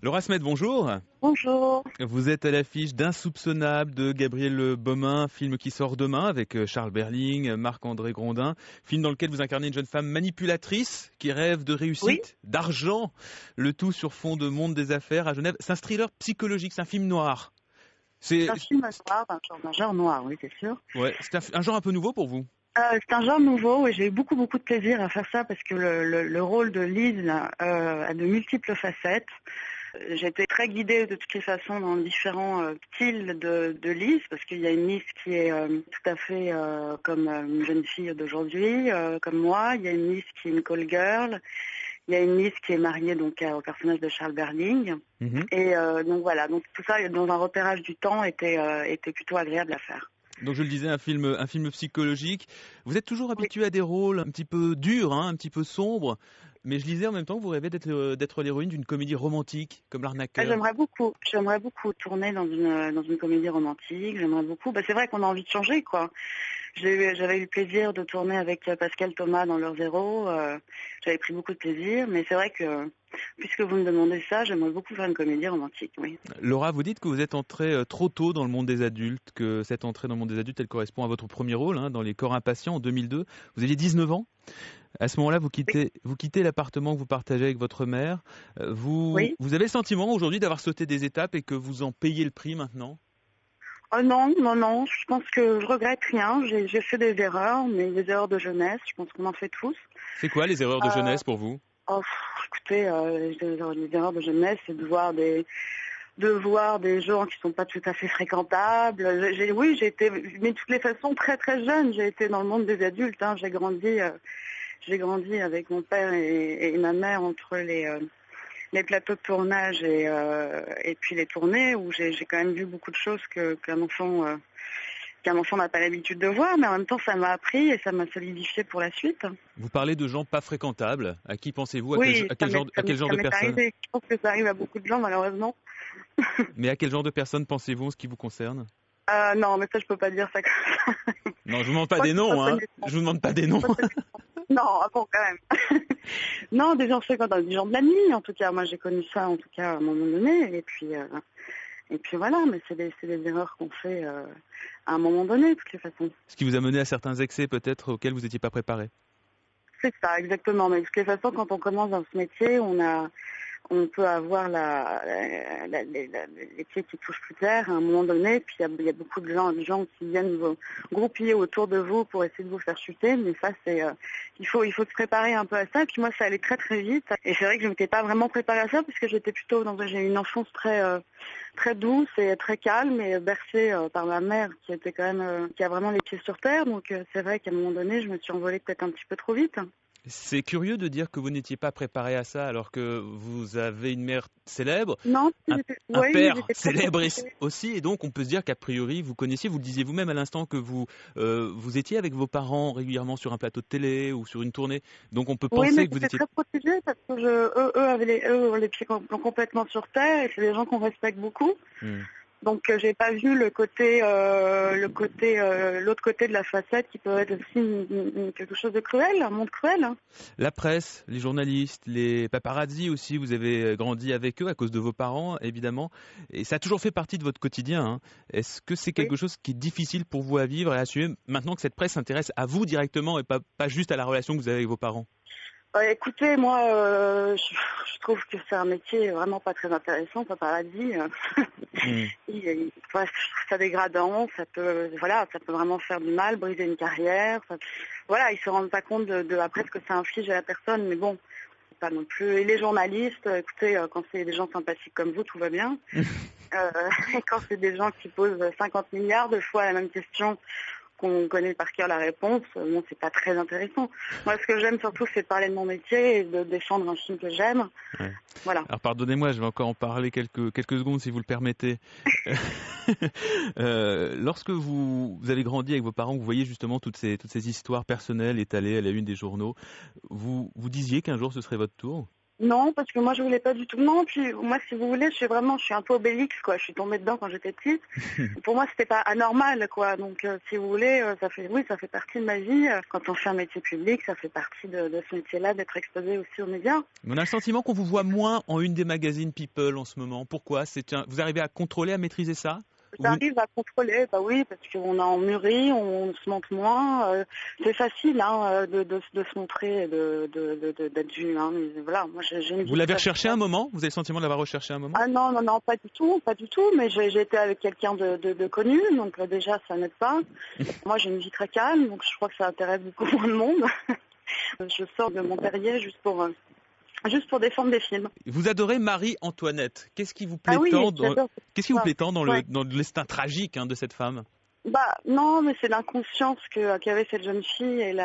Laura Smet, bonjour. Bonjour. Vous êtes à l'affiche d'Insoupçonnable de Gabriel Baumin, film qui sort demain avec Charles Berling, Marc-André Grondin, film dans lequel vous incarnez une jeune femme manipulatrice qui rêve de Oui, réussite, d'argent, le tout sur fond de monde des affaires à Genève. C'est un thriller psychologique, c'est un film noir. c'est un film noir, un genre noir, oui, c'est sûr. C'est un genre un peu nouveau pour vous. C'est un genre nouveau et j'ai eu beaucoup de plaisir à faire ça parce que le rôle de Lise a de multiples facettes. J'ai été très guidée de toutes les façons dans différents styles de Lise parce qu'il y a une Lise qui est tout à fait comme une jeune fille d'aujourd'hui, comme moi. Il y a une Lise qui est une call girl. Il y a une Lise qui est mariée donc au personnage de Charles Berling. Mhm. Et donc voilà, donc tout ça dans un repérage du temps était plutôt agréable à faire. Donc je le disais, un film psychologique. Vous êtes toujours Oui. habitué à des rôles un petit peu durs, un petit peu sombres, mais je lisais en même temps que vous rêvez d'être l'héroïne d'une comédie romantique, comme L'Arnaqueur. J'aimerais beaucoup tourner dans une comédie romantique. J'aimerais beaucoup. C'est vrai qu'on a envie de changer, quoi. J'avais eu le plaisir de tourner avec Pascal Thomas dans L'Heure Zéro. J'avais pris beaucoup de plaisir, mais c'est vrai que puisque vous me demandez ça, j'aimerais beaucoup faire une comédie romantique, oui. Laura, vous dites que vous êtes entrée trop tôt dans le monde des adultes, que cette entrée dans le monde des adultes, elle correspond à votre premier rôle dans Les Corps Impatients en 2002. Vous aviez 19 ans. À ce moment-là, vous quittez l'appartement que vous partagez avec votre mère. Oui. Vous avez le sentiment aujourd'hui d'avoir sauté des étapes et que vous en payez le prix maintenant? Oh non, je pense que je regrette rien. J'ai fait des erreurs, mais des erreurs de jeunesse, je pense qu'on en fait tous. C'est quoi les erreurs de jeunesse pour vous? Écoutez, les erreurs de jeunesse, c'est de voir des gens qui sont pas tout à fait fréquentables. J'ai été, mais de toutes les façons, très très jeune. J'ai été dans le monde des adultes. J'ai grandi avec mon père et ma mère entre les plateaux de tournage et puis les tournées où j'ai quand même vu beaucoup de choses qu'un enfant n'a pas l'habitude de voir, mais en même temps ça m'a appris et ça m'a solidifié pour la suite. Vous parlez de gens pas fréquentables. À qui pensez-vous? Oui, À quel genre ça de m'est personnes? arrivé. Je pense que ça arrive à beaucoup de gens malheureusement. Mais à quel genre de personnes pensez-vous en ce qui vous concerne? Non, mais ça je peux pas dire ça comme ça. Non, je vous demande pas Je crois des que c'est noms, pas hein. connaissant. Je vous demande pas des noms. Non, ah bon, quand même. Non, des gens fréquentables, des gens de la nuit en tout cas. Moi j'ai connu ça en tout cas à un moment donné et puis voilà, mais c'est des erreurs qu'on fait à un moment donné de toutes les façons. Ce qui vous a mené à certains excès peut-être auxquels vous n'étiez pas préparé. C'est ça, exactement. Mais de toutes les façons, quand on commence dans ce métier, on peut avoir les pieds qui touchent plus terre à un moment donné. Puis il y a beaucoup de gens qui viennent vous groupiller autour de vous pour essayer de vous faire chuter. Mais ça, il faut se préparer un peu à ça. Et puis moi, ça allait très très vite. Et c'est vrai que je m'étais pas vraiment préparée à ça puisque j'étais plutôt j'ai eu une enfance très douce et très calme et bercée par ma mère qui était quand même qui a vraiment les pieds sur terre. Donc c'est vrai qu'à un moment donné, je me suis envolée peut-être un petit peu trop vite. C'est curieux de dire que vous n'étiez pas préparé à ça alors que vous avez une mère célèbre, Non, un, un oui, mais père j'étais très célèbre préparée. aussi, et donc on peut se dire qu'a priori vous connaissiez, vous le disiez vous-même à l'instant que vous étiez avec vos parents régulièrement sur un plateau de télé ou sur une tournée, donc on peut Oui, mais penser que vous j'étais étiez... très protégée parce que eux avaient les pieds complètement sur terre et c'est des gens qu'on respecte beaucoup. Hmm. Donc j'ai pas vu l'autre côté de la facette qui peut être aussi quelque chose de cruel, un monde cruel. Hein. La presse, les journalistes, les paparazzi aussi, vous avez grandi avec eux à cause de vos parents évidemment, et ça a toujours fait partie de votre quotidien. Est-ce que c'est Oui. quelque chose qui est difficile pour vous à vivre et à assumer maintenant que cette presse s'intéresse à vous directement et pas juste à la relation que vous avez avec vos parents? Écoutez, moi, je trouve que c'est un métier vraiment pas très intéressant, paparazzi. Hmm. Je trouve ça dégradant, ça peut vraiment faire du mal, briser une carrière. Voilà, ils se rendent pas compte après ce que ça inflige à la personne, mais bon, pas non plus. Et les journalistes, écoutez, quand c'est des gens sympathiques comme vous, tout va bien. Et quand c'est des gens qui posent 50 milliards de fois la même question, qu'on connaît par cœur la réponse, bon, c'est pas très intéressant. Moi, ce que j'aime surtout, c'est de parler de mon métier et de défendre un film que j'aime. Ouais. Voilà. Alors pardonnez-moi, je vais encore en parler quelques secondes si vous le permettez. Lorsque vous avez grandi avec vos parents, vous voyez justement toutes ces histoires personnelles étalées à la une des journaux, vous disiez qu'un jour ce serait votre tour? Non, parce que moi je voulais pas du tout. Non, puis moi si vous voulez, je suis un peu Obélix quoi. Je suis tombée dedans quand j'étais petite. Pour moi c'était pas anormal quoi. Donc si vous voulez, ça fait partie de ma vie. Quand on fait un métier public, ça fait partie de ce métier-là d'être exposé aussi aux médias. On a le sentiment qu'on vous voit moins en une des magazines People en ce moment. Pourquoi? Vous arrivez à contrôler, à maîtriser ça? J'arrive à contrôler, bah oui, parce qu'on a mûri, on se montre moins. C'est facile de se montrer, d'être vu. Mais voilà, moi j'ai une vie. Vous l'avez recherché un moment? Vous avez le sentiment de l'avoir recherché un moment? Ah non, pas du tout, pas du tout. Mais j'ai été avec quelqu'un de connu, donc déjà ça n'aide pas. Moi j'ai une vie très calme, donc je crois que ça intéresse beaucoup moins de monde. Je sors de mon terrier juste pour défendre des films. Vous adorez Marie-Antoinette. Qu'est-ce qui vous plaît tant dans le destin tragique de cette femme? Bah non, mais c'est l'inconscience qu'avait cette jeune fille et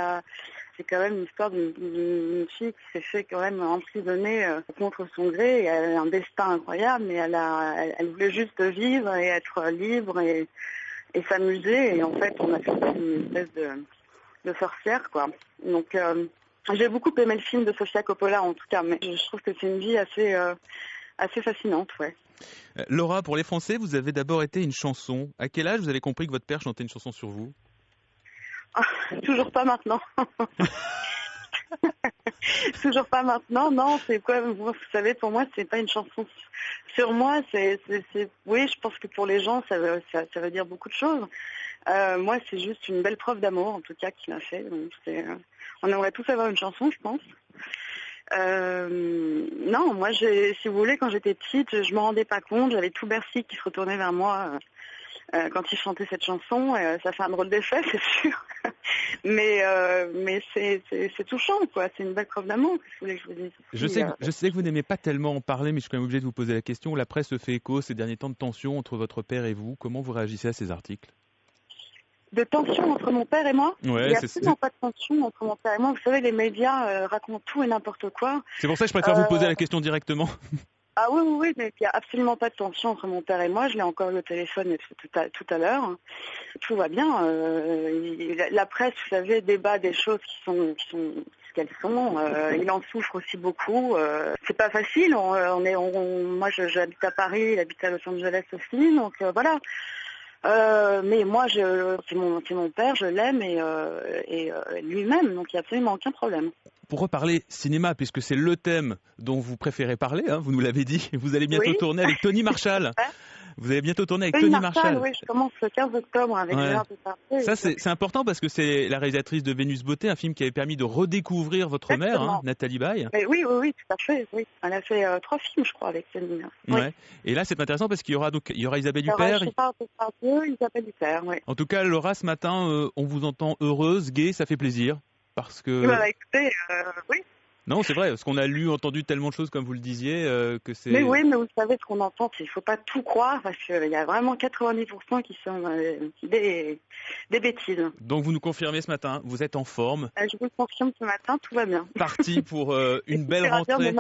c'est quand même l'histoire d'une fille qui s'est fait quand même emprisonner contre son gré. Et elle a un destin incroyable, mais elle voulait juste vivre et être libre et s'amuser. Et en fait, on a fait une espèce de sorcière, quoi. Donc j'ai beaucoup aimé le film de Sofia Coppola en tout cas, mais je trouve que c'est une vie assez fascinante, ouais. Laura, pour les Français, vous avez d'abord été une chanson. À quel âge vous avez compris que votre père chantait une chanson sur vous? Toujours pas maintenant. Toujours pas maintenant, non, c'est quoi, vous savez, pour moi, c'est pas une chanson sur moi, oui, je pense que pour les gens, ça veut dire beaucoup de choses. Moi, c'est juste une belle preuve d'amour, en tout cas, qu'il m'a fait. Donc, on aimerait tous avoir une chanson, je pense. Non, moi, si vous voulez, quand j'étais petite, je me rendais pas compte, j'avais tout Bercy qui se retournait vers moi quand il chantait cette chanson. Ça fait un drôle d'effet, c'est sûr. mais c'est touchant, quoi. C'est une belle preuve d'amour, si vous voulez que je vous dise. Je sais que vous n'aimez pas tellement en parler, mais je suis quand même obligé de vous poser la question. La presse se fait écho ces derniers temps de tension entre votre père et vous. Comment vous réagissez à ces articles? De tension entre mon père et moi? Ouais, il n'y a absolument pas de tension entre mon père et moi. Vous savez, les médias racontent tout et n'importe quoi. C'est pour ça que je préfère vous poser la question directement. Ah oui, mais il n'y a absolument pas de tension entre mon père et moi. Je l'ai encore eu au téléphone tout à l'heure. Tout va bien. La presse, vous savez, débat des choses qui sont ce qu'elles sont. Il en souffre aussi beaucoup. C'est pas facile. Moi, j'habite à Paris, il habite à Los Angeles aussi. Donc voilà. Mais moi, c'est mon père, je l'aime et lui-même, donc il n'y a absolument aucun problème. Pour reparler cinéma, puisque c'est le thème dont vous préférez parler, vous nous l'avez dit, vous allez bientôt tourner avec Tony Marshall. Vous allez bientôt tourner avec Tony Marshall. Oui, je commence le 15 octobre avec Gérard Depardieu. Ça, c'est important parce que c'est la réalisatrice de Vénus Beauté, un film qui avait permis de redécouvrir votre mère, Nathalie Baye. Oui, tout à fait. Oui. Elle a fait 3 films, je crois, avec Tony. Oui. Ouais. Et là, c'est intéressant parce qu'il y aura Isabelle Huppert. Gérard Depardieu, Isabelle Huppert, oui. En tout cas, Laura, ce matin, on vous entend heureuse, gaie, ça fait plaisir. Parce que... écoutez, oui. Non, c'est vrai, parce qu'on a entendu tellement de choses, comme vous le disiez, que c'est... Mais oui, mais vous savez, ce qu'on entend, il ne faut pas tout croire, parce qu'il y a vraiment 90% qui sont des bêtises. Donc vous nous confirmez ce matin, vous êtes en forme. Je vous le confirme ce matin, tout va bien. Parti pour une belle rentrée.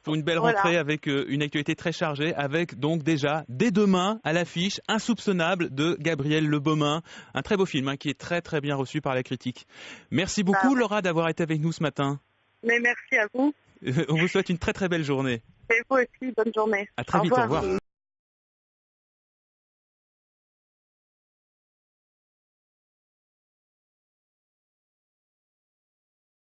Pour une belle rentrée avec une actualité très chargée, avec donc déjà, dès demain, à l'affiche, Insoupçonnable de Gabriel Le Beaumain. Un très beau film qui est très très bien reçu par la critique. Merci beaucoup Laura d'avoir été avec nous ce matin. Mais merci à vous. On vous souhaite une très très belle journée. Et vous aussi, bonne journée. À très vite, au revoir.